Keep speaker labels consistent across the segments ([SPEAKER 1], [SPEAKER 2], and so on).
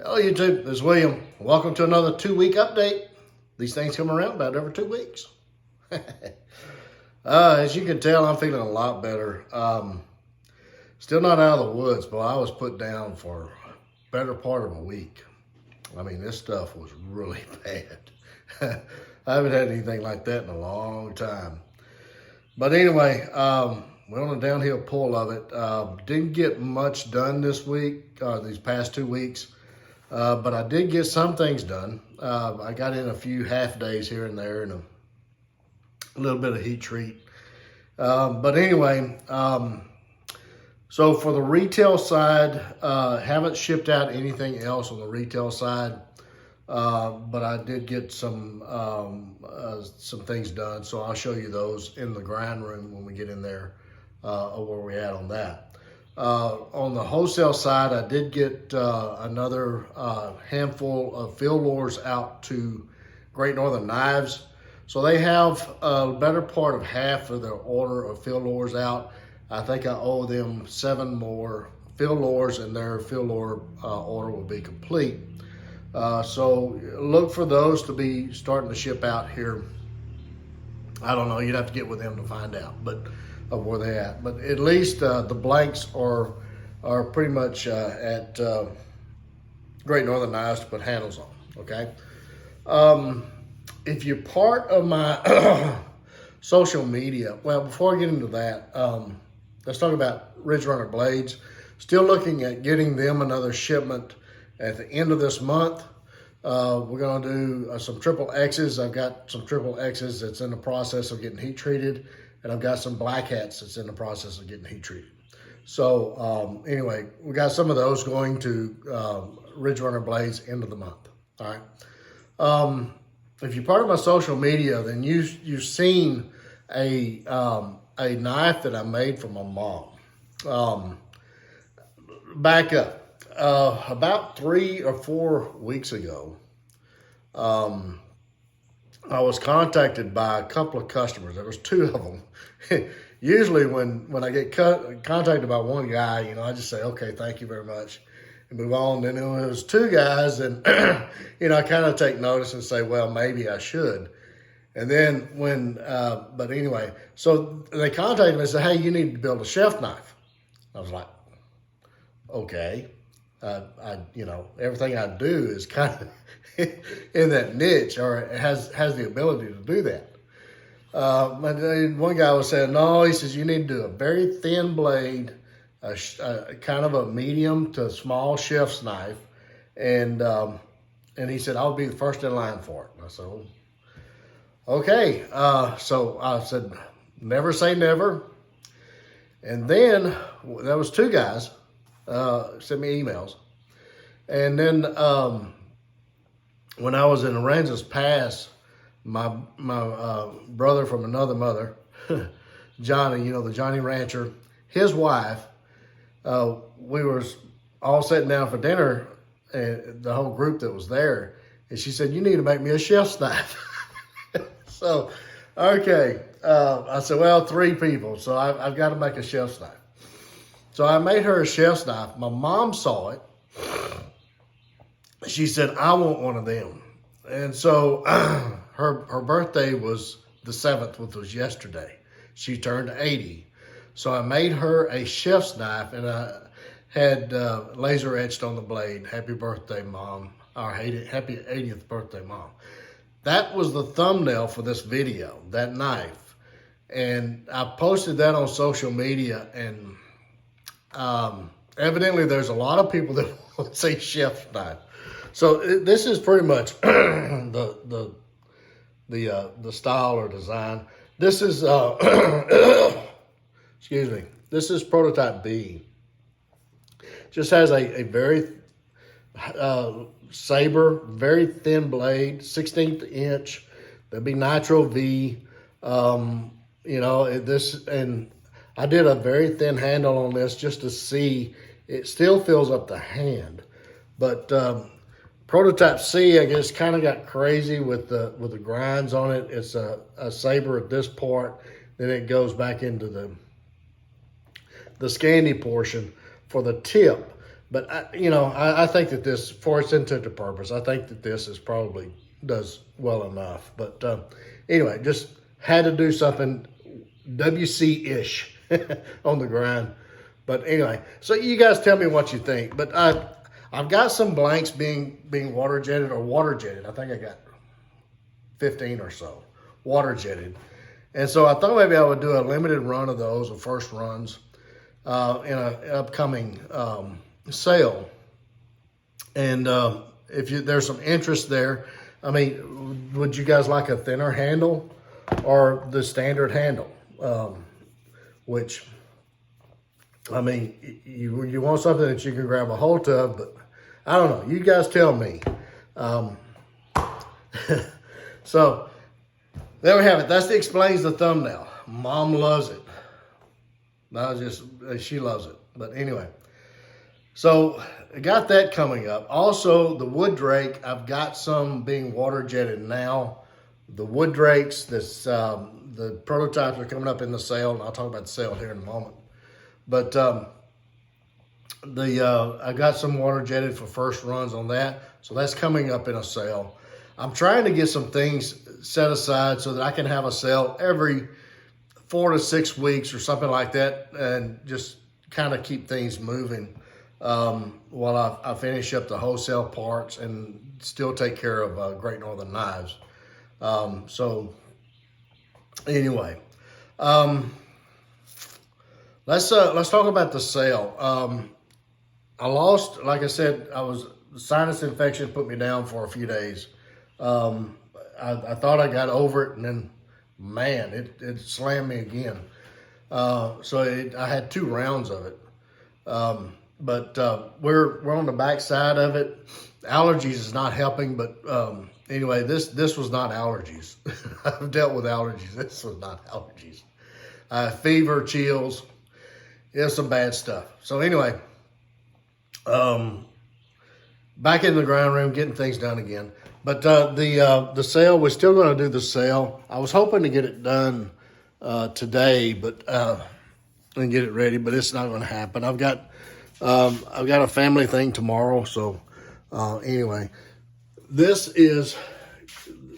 [SPEAKER 1] Hello YouTube, this is William. Welcome to another 2-week update. These things come around about every 2 weeks. As you can tell, I'm feeling a lot better. Still not out of the woods, but I was put down for a better part of a week. I mean, this stuff was really bad. I haven't had anything like that in a long time. But anyway, we're on a downhill pull of it. Didn't get much done this week, these past 2 weeks. But I did get some things done. I got in a few half days here and there and a little bit of heat treat. But anyway, so for the retail side, haven't shipped out anything else on the retail side. But I did get some things done. So I'll show you those in the grind room when we get in there, where we're at on that. On the wholesale side, I did get another handful of fill lures out to Great Northern Knives. So they have a better part of half of their order of fill lures out. I think I owe them 7 more fill lures and their fill lure order will be complete. So look for those to be starting to ship out here. I don't know, you'd have to get with them to find out, but of where they're at. But at least the blanks are pretty much at Great Northern Knives to put handles on, okay? If you're part of my social media, well, before I get into that, let's talk about Ridge Runner blades. Still looking at getting them another shipment at the end of this month. We're gonna do some triple X's. I've got some triple X's that's in the process of getting heat treated. And I've got some black hats that's in the process of getting heat treated. So anyway, we got some of those going to Ridge Runner blades end of the month. All right. If you're part of my social media, then you've seen a knife that I made for my mom. Back up. About 3 or 4 weeks ago, I was contacted by a couple of customers. There was 2 of them. Usually when I get contacted by one guy, you know, I just say, okay, thank you very much, and move on. Then it was 2 guys, and, you know, I kind of take notice and say, well, maybe I should. And then but anyway, so they contacted me and said, hey, you need to build a shelf knife. I was like, okay. You know, everything I do is kind of in that niche, or has the ability to do that. But one guy was saying, no, he says, you need to do a very thin blade, kind of a medium to small chef's knife. And he said, I'll be the first in line for it. And I said, oh, okay. So I said, never say never. And then there was 2 guys, sent me emails. And then when I was in Aransas Pass, my brother from another mother, Johnny, you know, the Johnny Rancher, his wife, we were all sitting down for dinner, and the whole group that was there, and she said, you need to make me a chef's knife. So, okay. I said, well, 3 people, so I've got to make a chef's knife. So I made her a chef's knife. My mom saw it. She said, I want one of them. And so her birthday was the 7th, which was yesterday. She turned 80. So I made her a chef's knife, and I had laser etched on the blade, happy birthday, Mom, or happy 80th birthday, Mom. That was the thumbnail for this video, that knife. And I posted that on social media, and evidently there's a lot of people that want to say chef's knife. So this is pretty much the style or design. This is excuse me. This is prototype B. Just has a very saber, very thin blade, 1/16 inch. There'll be nitro V. You know, and I did a very thin handle on this just to see. It still fills up the hand, but prototype C, I guess, kind of got crazy with the grinds on it. It's a saber at this part, then it goes back into the Scandi portion for the tip. But I think that this, for its intended purpose, I think that this is probably does well enough. But anyway, just had to do something WC-ish on the grind. But anyway, so you guys tell me what you think. But I've got some blanks being water jetted or water jetted. I think I got 15 or so water jetted. And so I thought maybe I would do a limited run of those, or first runs, in an upcoming sale. And if there's some interest there, I mean, would you guys like a thinner handle or the standard handle? Which, I mean, you want something that you can grab a hold of, but I don't know. You guys tell me. So there we have it. That explains the thumbnail. Mom loves it. She loves it. But anyway, so I got that coming up. Also, the wood drake, I've got some being water jetted now. The wood drakes, the prototypes are coming up in the sale, and I'll talk about the sale here in a moment. But I got some water jetted for first runs on that, so that's coming up in a sale. I'm trying to get some things set aside so that I can have a sale every 4 to 6 weeks or something like that, and just kind of keep things moving while I finish up the wholesale parts and still take care of Great Northern Knives. So anyway, let's talk about the sale. I lost, like I said, sinus infection put me down for a few days. I thought I got over it, and then, man, it slammed me again. So I had 2 rounds of it. But we're on the back side of it. Allergies is not helping, but anyway, this was not allergies. I've dealt with allergies. This was not allergies. Fever, chills, some bad stuff. So anyway, back in the ground room, getting things done again. But the sale, we're still going to do the sale. I was hoping to get it done today, but and get it ready, but it's not going to happen. I've got a family thing tomorrow, so anyway, this is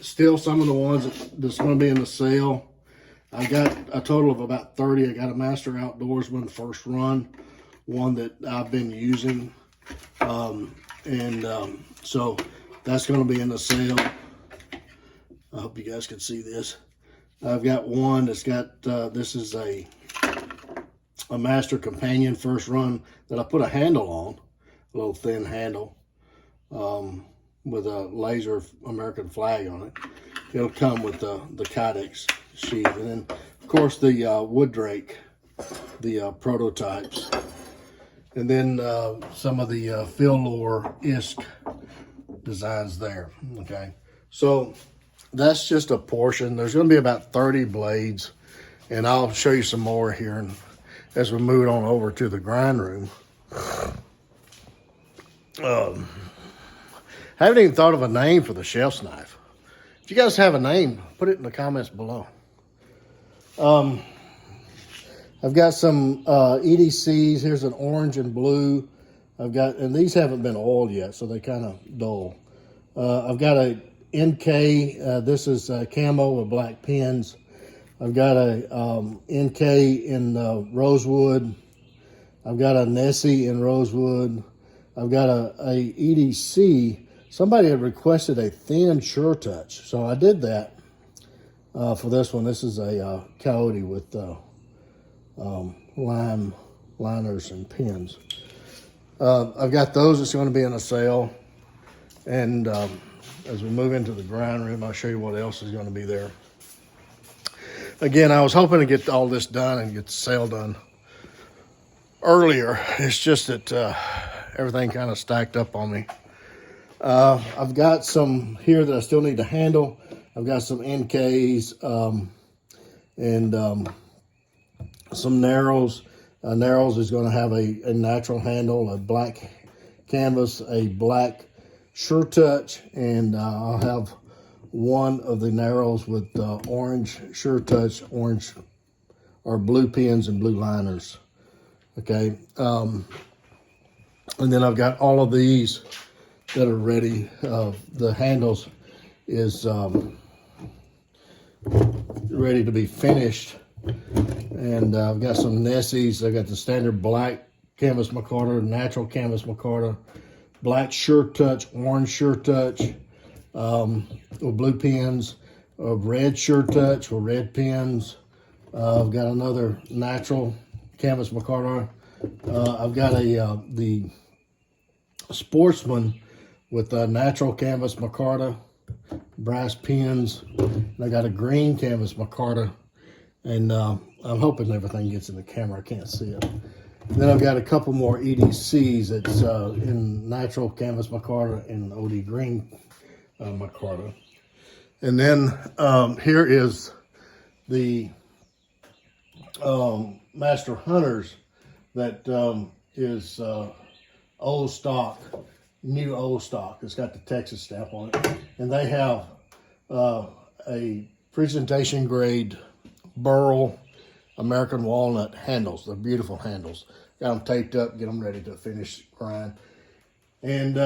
[SPEAKER 1] still some of the ones that's going to be in the sale. I got a total of about 30. I got a Master Outdoorsman first run, one that I've been using, so that's going to be in the sale. I hope you guys can see this. I've got one that's got, this is a Master Companion first run that I put a handle on, a little thin handle, with a laser American flag on it. It'll come with the Kydex sheath. And then, of course, the wood drake, the prototypes. And then some of the Philor ISK designs there, okay? So that's just a portion. There's going to be about 30 blades, and I'll show you some more here as we move on over to the grind room. I haven't even thought of a name for the shelf knife. If you guys have a name, put it in the comments below. I've got some EDCs. Here's an orange and blue. And these haven't been oiled yet, so they kind of dull. I've got a NK. This is camo with black pins. I've got a NK in rosewood. I've got a Nessie in rosewood. I've got a EDC. Somebody had requested a thin Sure Touch, so I did that for this one. This is a Coyote with lime liners and pins. I've got those that's going to be in a sale. And as we move into the grind room, I'll show you what else is going to be there. Again, I was hoping to get all this done and get the sale done earlier. It's just that everything kind of stacked up on me. I've got some here that I still need to handle. I've got some NKs and some Narrows. Narrows is going to have a natural handle, a black canvas, a black Sure Touch, and I'll have one of the Narrows with orange Sure Touch, orange or blue pins and blue liners. Okay. And then I've got all of these that are ready. The handles is ready to be finished. And I've got some Nessies. I got the standard black canvas micarta, natural canvas micarta, black Sure Touch, orange Sure Touch, with blue pins, red Sure Touch with red pins. I've got another natural canvas micarta. I've got the Sportsman with a natural canvas micarta, brass pins. And I got a green canvas micarta, and I'm hoping everything gets in the camera. I can't see it. And then I've got a couple more EDCs that's in natural canvas micarta and OD green micarta. And then here is the Master Hunters that is old stock, new old stock. It's got the Texas stamp on it. And they have a presentation grade burl American walnut handles. They're beautiful handles. Got them taped up, get them ready to finish grind. And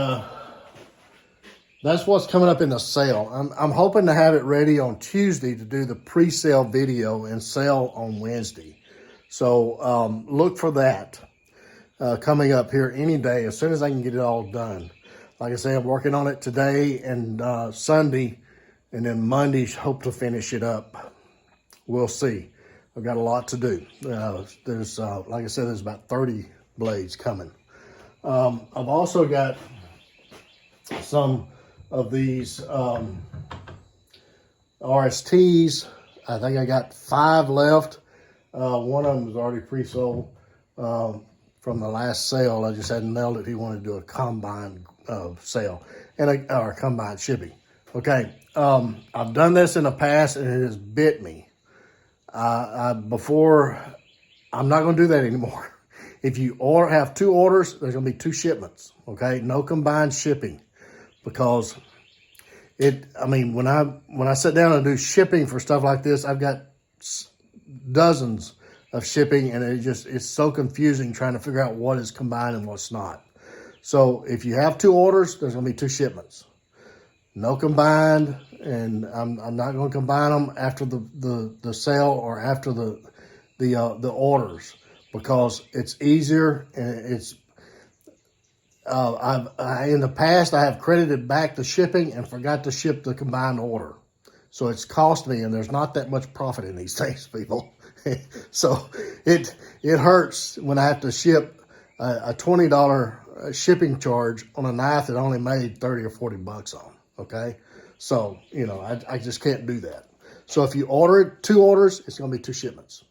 [SPEAKER 1] that's what's coming up in the sale. I'm hoping to have it ready on Tuesday to do the pre-sale video and sale on Wednesday. So look for that coming up here any day as soon as I can get it all done. Like I say, I'm working on it today and Sunday, and then Monday hope to finish it up. We'll see. I've got a lot to do. There's like I said, there's about 30 blades coming. I've also got some of these RSTs. I think I got 5 left. One of them is already pre-sold from the last sale. I just hadn't mailed it. He wanted to do a combine sale or combine shipping. Okay, I've done this in the past and it has bit me. Before, I'm not going to do that anymore. If you have 2 orders, there's going to be 2 shipments. Okay, no combined shipping, because I mean, when I sit down and do shipping for stuff like this, I've got dozens of shipping, and it's so confusing trying to figure out what is combined and what's not. So if you have 2 orders, there's going to be 2 shipments. No combined, and I'm not going to combine them after the sale or after the orders, because it's easier, and it's in the past I have credited back the shipping and forgot to ship the combined order, so it's cost me, and there's not that much profit in these things, people. So it hurts when I have to ship a $20 shipping charge on a knife that only made 30 or 40 bucks on. Okay, so you know, I just can't do that. So if you order 2 orders, it's going to be 2 shipments.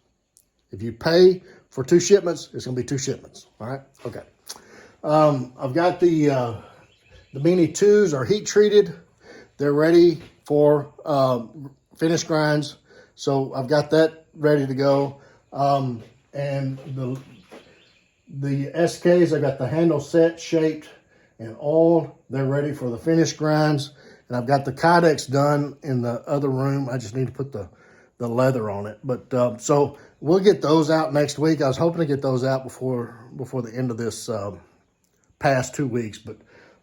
[SPEAKER 1] If you pay for 2 shipments, it's going to be 2 shipments. All right, okay. I've got the Mini 2s are heat treated. They're ready for finish grinds. So I've got that ready to go. And the SKs, I got the handle set, shaped, and all. They're ready for the finish grinds. And I've got the Kydex done in the other room. I just need to put the leather on it. But so we'll get those out next week. I was hoping to get those out before the end of this past 2 weeks. But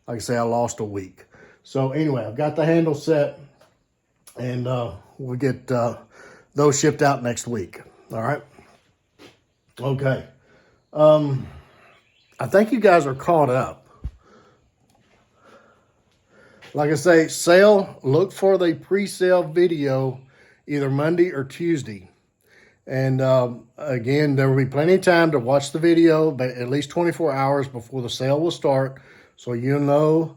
[SPEAKER 1] like I say, I lost a week. So anyway, I've got the handle set, and we'll get those shipped out next week. All right. Okay. I think you guys are caught up. Like I say, sale, look for the pre-sale video either Monday or Tuesday. And again, there will be plenty of time to watch the video, but at least 24 hours before the sale will start. So you'll know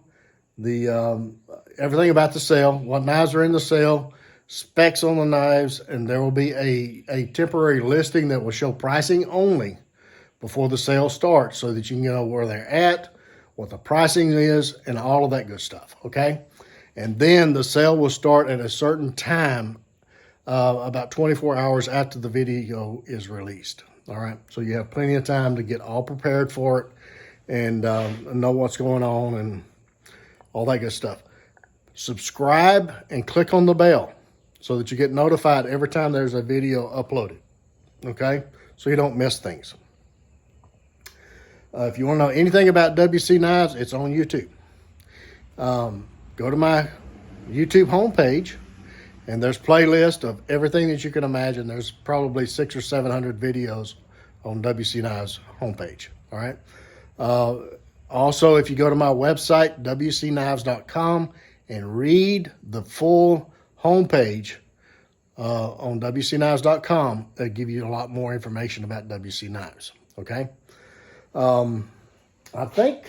[SPEAKER 1] everything about the sale, what knives are in the sale, specs on the knives, and there will be a temporary listing that will show pricing only before the sale starts, so that you can know where they're at, what the pricing is, and all of that good stuff, okay? And then the sale will start at a certain time, about 24 hours after the video is released, all right? So you have plenty of time to get all prepared for it and know what's going on and all that good stuff. Subscribe and click on the bell so that you get notified every time there's a video uploaded, okay? So you don't miss things. If you want to know anything about WC knives, it's on YouTube. Go to my YouTube homepage, and there's playlist of everything that you can imagine. There's probably 600 or 700 videos on WC Knives homepage. All right. Also, if you go to my website, wcknives.com, and read the full homepage on wcknives.com, it'll give you a lot more information about WC Knives. Okay. I think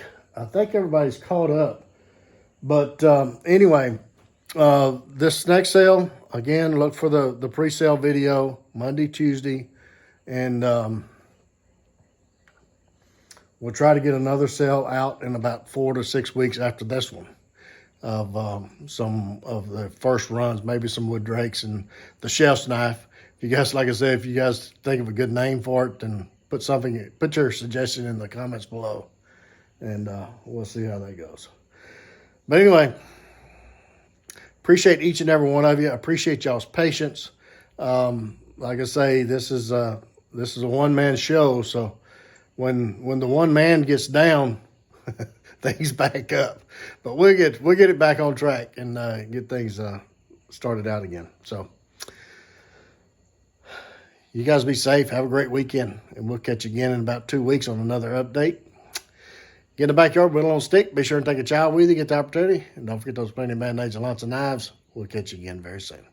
[SPEAKER 1] everybody's caught up. But anyway, this next sale, again, look for the pre-sale video Monday, Tuesday, and we'll try to get another sale out in about 4 to 6 weeks after this one of some of the first runs, maybe some wood drakes and the chef's knife. If you guys, like I said, if you guys think of a good name for it, then put your suggestion in the comments below, and we'll see how that goes. But anyway, appreciate each and every one of you. I appreciate y'all's patience. Like I say, this is a one-man show, so when the one man gets down, things back up. But we'll get it back on track and get things started out again. So you guys be safe. Have a great weekend, and we'll catch you again in about 2 weeks on another update. Get in the backyard, whittle on a stick. Be sure and take a child with you, get the opportunity. And don't forget those plenty of band-aids and lots of knives. We'll catch you again very soon.